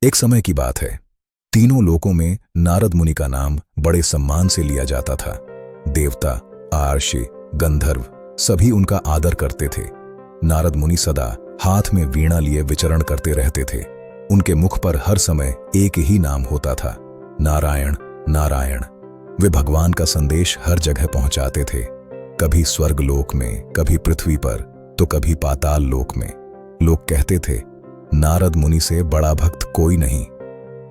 एक समय की बात है। तीनों लोकों में नारद मुनि का नाम बड़े सम्मान से लिया जाता था। देवता, आर्षि, गंधर्व सभी उनका आदर करते थे। नारद मुनि सदा हाथ में वीणा लिए विचरण करते रहते थे। उनके मुख पर हर समय एक ही नाम होता था, नारायण नारायण। वे भगवान का संदेश हर जगह पहुंचाते थे, कभी स्वर्ग लोक में, कभी पृथ्वी पर, तो कभी पाताल लोक में। लोग कहते थे, नारद मुनि से बड़ा भक्त कोई नहीं।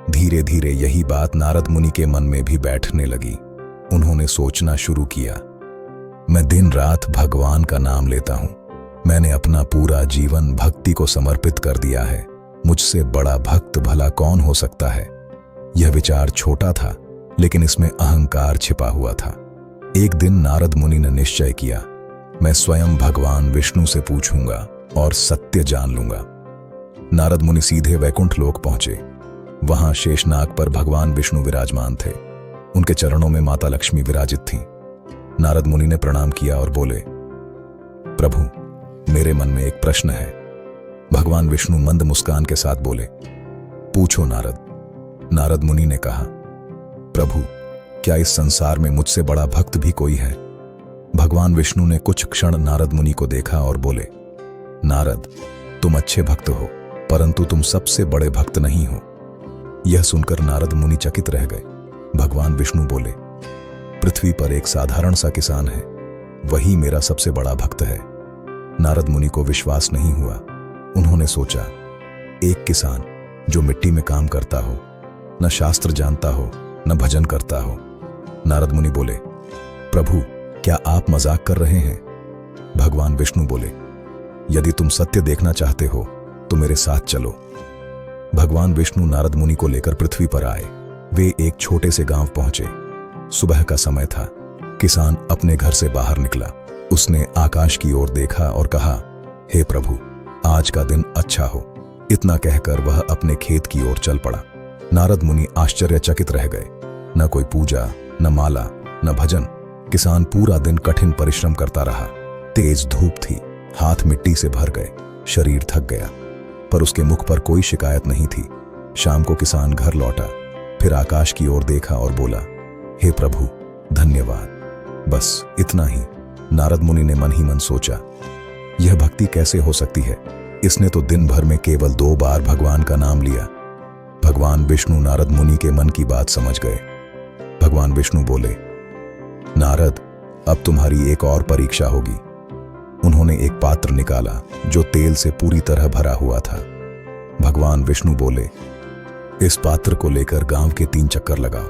धीरे धीरे यही बात नारद मुनि के मन में भी बैठने लगी। उन्होंने सोचना शुरू किया, मैं दिन रात भगवान का नाम लेता हूं। मैंने अपना पूरा जीवन भक्ति को समर्पित कर दिया है। मुझसे बड़ा भक्त भला कौन हो सकता है। यह विचार छोटा था, लेकिन इसमें अहंकार छिपा हुआ था। एक दिन नारद मुनि ने निश्चय किया, मैं स्वयं भगवान विष्णु से पूछूंगा और सत्य जान लूंगा। नारद मुनि सीधे वैकुंठ लोक पहुंचे। वहां शेषनाग पर भगवान विष्णु विराजमान थे। उनके चरणों में माता लक्ष्मी विराजित थीं। नारद मुनि ने प्रणाम किया और बोले, प्रभु, मेरे मन में एक प्रश्न है। भगवान विष्णु मंद मुस्कान के साथ बोले, पूछो नारद। नारद मुनि ने कहा, प्रभु, क्या इस संसार में मुझसे बड़ा भक्त भी कोई है। भगवान विष्णु ने कुछ क्षण नारद मुनि को देखा और बोले, नारद, तुम अच्छे भक्त हो, परंतु तुम सबसे बड़े भक्त नहीं हो। यह सुनकर नारद मुनि चकित रह गए। भगवान विष्णु बोले, पृथ्वी पर एक साधारण सा किसान है, वही मेरा सबसे बड़ा भक्त है। नारद मुनि को विश्वास नहीं हुआ। उन्होंने सोचा, एक किसान जो मिट्टी में काम करता हो, न शास्त्र जानता हो, न भजन करता हो। नारद मुनि बोले, प्रभु, क्या आप मजाक कर रहे हैं। भगवान विष्णु बोले, यदि तुम सत्य देखना चाहते हो तो मेरे साथ चलो। भगवान विष्णु नारद मुनि को लेकर पृथ्वी पर आए। वे एक छोटे से गांव पहुंचे। सुबह का समय था। किसान अपने घर से बाहर निकला। उसने आकाश की ओर देखा और कहा, हे प्रभु, आज का दिन अच्छा हो। इतना कहकर वह अपने खेत की ओर चल पड़ा। नारद मुनि आश्चर्यचकित रह गए। न कोई पूजा, न माला, न भजन। किसान पूरा दिन कठिन परिश्रम करता रहा। तेज धूप थी, हाथ मिट्टी से भर गए, शरीर थक गया, पर उसके मुख पर कोई शिकायत नहीं थी। शाम को किसान घर लौटा, फिर आकाश की ओर देखा और बोला, हे प्रभु, धन्यवाद। बस इतना ही। नारद मुनि ने मन ही मन सोचा, यह भक्ति कैसे हो सकती है। इसने तो दिन भर में केवल 2 बार भगवान का नाम लिया। भगवान विष्णु नारद मुनि के मन की बात समझ गए। भगवान विष्णु बोले, नारद, अब तुम्हारी एक और परीक्षा होगी। उन्होंने एक पात्र निकाला जो तेल से पूरी तरह भरा हुआ था। भगवान विष्णु बोले, इस पात्र को लेकर गांव के 3 चक्कर लगाओ।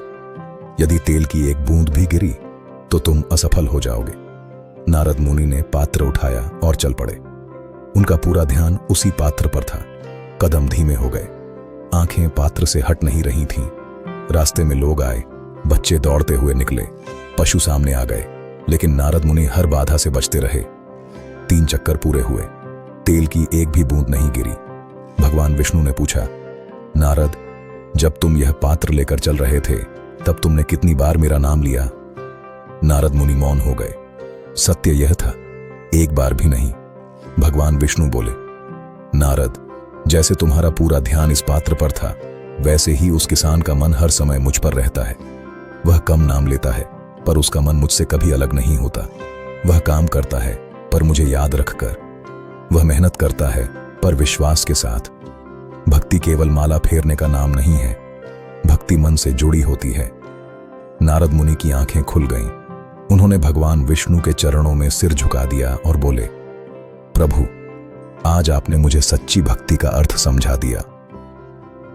यदि तेल की एक बूंद भी गिरी तो तुम असफल हो जाओगे। नारद मुनि ने पात्र उठाया और चल पड़े। उनका पूरा ध्यान उसी पात्र पर था। कदम धीमे हो गए। आंखें पात्र से हट नहीं रही थीं। रास्ते में लोग आए, बच्चे दौड़ते हुए निकले, पशु सामने आ गए, लेकिन नारद मुनि हर बाधा से बचते रहे। 3 चक्कर पूरे हुए, तेल की एक भी बूंद नहीं गिरी। भगवान विष्णु ने पूछा, नारद, जब तुम यह पात्र लेकर चल रहे थे तब तुमने कितनी बार मेरा नाम लिया। नारद मुनि मौन हो गए। सत्य यह था, एक बार भी नहीं। भगवान विष्णु बोले, नारद, जैसे तुम्हारा पूरा ध्यान इस पात्र पर था, वैसे ही उस किसान का मन हर समय मुझ पर रहता है। वह कम नाम लेता है, पर उसका मन मुझसे कभी अलग नहीं होता। वह काम करता है, पर मुझे याद रखकर। वह मेहनत करता है, पर विश्वास के साथ। भक्ति केवल माला फेरने का नाम नहीं है, भक्ति मन से जुड़ी होती है। नारद मुनि की आंखें खुल गईं। उन्होंने भगवान विष्णु के चरणों में सिर झुका दिया और बोले, प्रभु, आज आपने मुझे सच्ची भक्ति का अर्थ समझा दिया।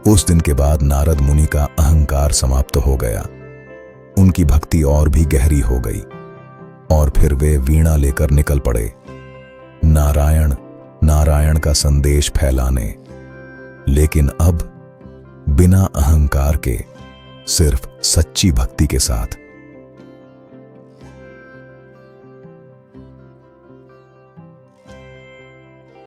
उस दिन के बाद नारद मुनि का अहंकार समाप्त हो गया। उनकी भक्ति और भी गहरी हो गई और फिर वे वीणा लेकर निकल पड़े, नारायण नारायण का संदेश फैलाने। लेकिन अब बिना अहंकार के, सिर्फ सच्ची भक्ति के साथ।